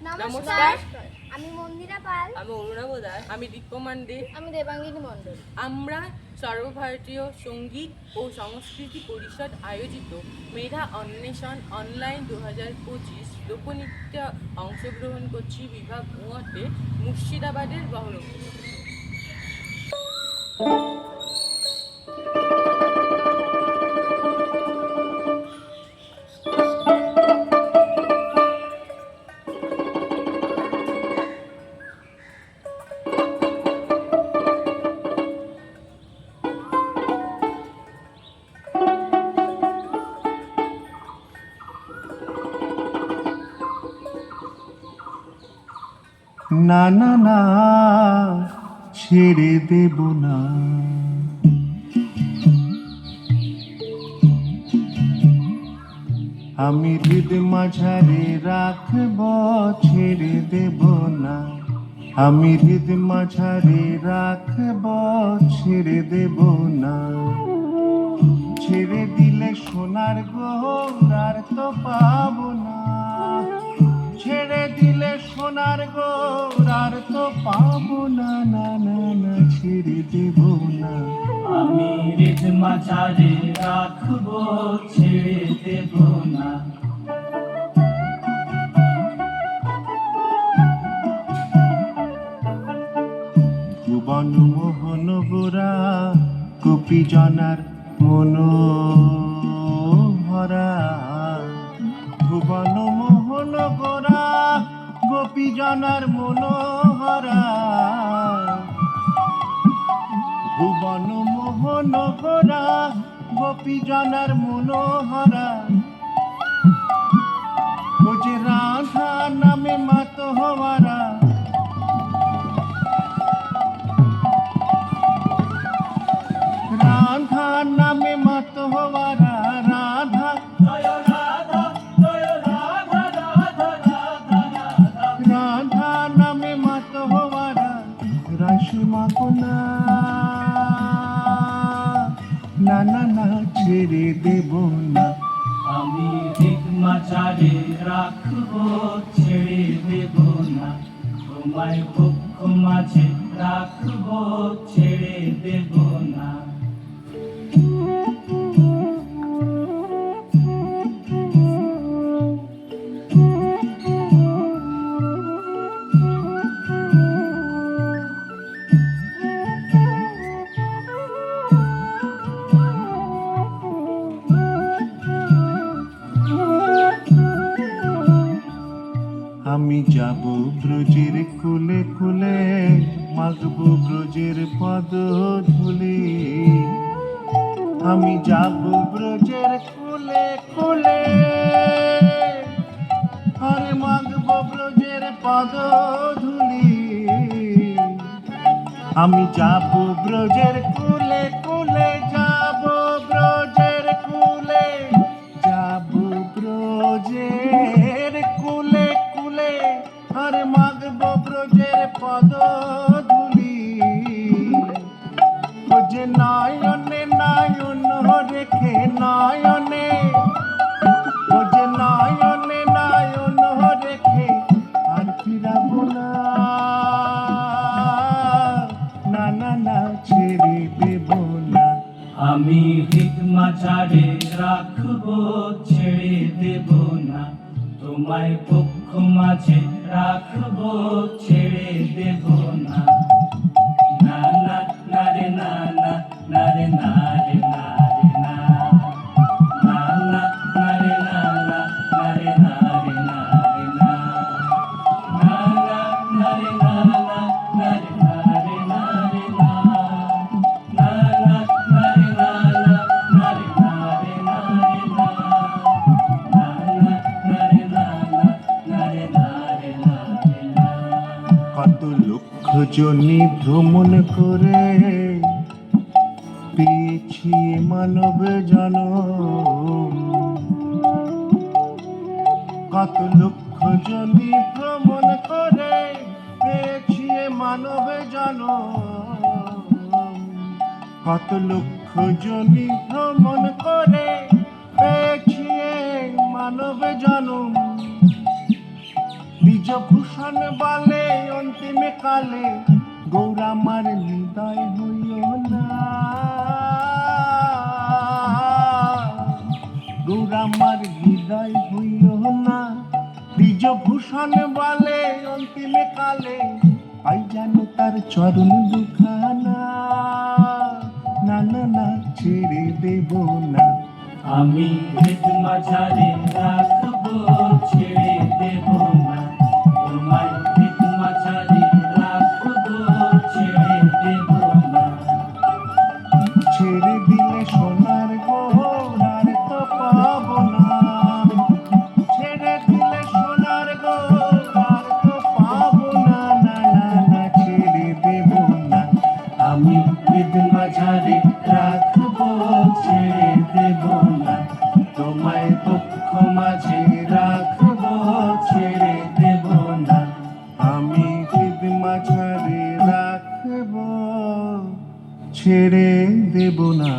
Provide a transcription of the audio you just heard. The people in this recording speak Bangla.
নমস্কার। আমি মন্দিরা পাল, আমি অরুণাভ দাস, আমি দীপ্যমান দে, আমি দেবাঙ্গিনী মণ্ডল। আমরা সর্বভারতীয় সঙ্গীত ও সংস্কৃতি পরিষদ আয়োজিত মেধা অন্বেষণ অনলাইন 2025 লোকনৃত্যে অংশগ্রহণ করছি বিভাগ 9-তে মুর্শিদাবাদের বহরমপুর। না না না ছেড়ে দেব না, আমি হৃদ মাঝারে রাখব, ছেড়ে দেব না, আমি হৃদ মাঝারে রাখব, ছেড়ে দেব না। ছেড়ে দিলে সোনার গৌর আর তো পাবো না, ছেড়ে দিলে সোনার গৌর আর তো পাবো না, না না না ছেড়ে দেব না। আমি হৃদ মাঝারে রাখবো, ছেড়ে দেব না। ভুবন মোহন গোরা গোপী জনার মনোহরা, ভুবন মোহন গোরা গোপী জনার মনোহরা, ভুবন মোহন গোরা গোপী জনার মনোহরা। ও যে রাধা নামে মাত হওয়ারা, রাধা নামে মাত হওয়ারা, রাধা জয় রাধা, জয় রাধা, রাধা রাধা রাধা। রাধা নামে মাত হওয়ারা, রাসমা কোনা না না না ছেড়ে দেব না। আমি হৃদ মাঝারে রাখবো, ছেড়ে দেব না। তোমায় পক্ষ মাঝে রাখবো, ছেড়ে দেব না। আমি যাব ব্রজের কুলে কুলে, মাগব ব্রজের পদ ধুলি, আমি যাব ব্রজের কুলে কুলে, আরে মাগব ব্রজের পদ ধুলি, আমি যাব ব্রজের কুলে কুলে, যাব ব্রজের কুলে, যাব ব্রজের কুলে কুলে, আরে মাগব ব্রজের পদ ধুলি। ও যে নয়নে নয়ন রেখে নয়নে, ও যে নয়নে নয়ন রেখে আর ফিরাবো না, না না না ছেড়ে দেব না। আমি হৃদ মাঝারে রাখবো, ছেড়ে দেব না। তোমায় পক্ষ মাঝে রাখবো, ছেড়ে দেব না। না না না রে না না, না রে না রে না রে না, না না না রে না না, না রে না রে না রে না, না না না রে না না, না রে না রে না রে না, না না না রে না না, না রে না রে না রে না, না না না রে না না, না রে না রে না রে না। কত লক্ষ জনি ভ্রমণ করে পেয়েছি মানব জনম, কত লক্ষ জনি ভ্রমণ করে পেয়েছি মানব জনম, কত লক্ষ জনি ভ্রমণ করে পেয়েছি মানব জনম। বিজভূষণ বলে অন্তিমে কালে গৌরামার হৃদয় হইও না, গৌরামার হৃদয় হইও না। বিজভূষণ বলে অন্তিমে কালে পাই যেন তার চরণ দুখানা, না না না ছেড়ে দেব না। আমি হৃদ মাঝারে রাখবো ছেড়ে দেব না, তোমায় হৃদ মাঝারে রাখবো ছেড়ে দেব না। ছেড়ে দিলে সোনার গৌর আর তো পাবো না, ছেড়ে দিলে সোনার গৌর আর তো পাবো না, না না না ছেড়ে দেব না। আমি হৃদ মাঝারে রাখবো ছেড়ে দেব না, তোমায় পক্ষ মাঝে রাখবো ছেড়ে দেব না। আমি হৃদ মাঝারে রাখবো ছেড়ে দেব না।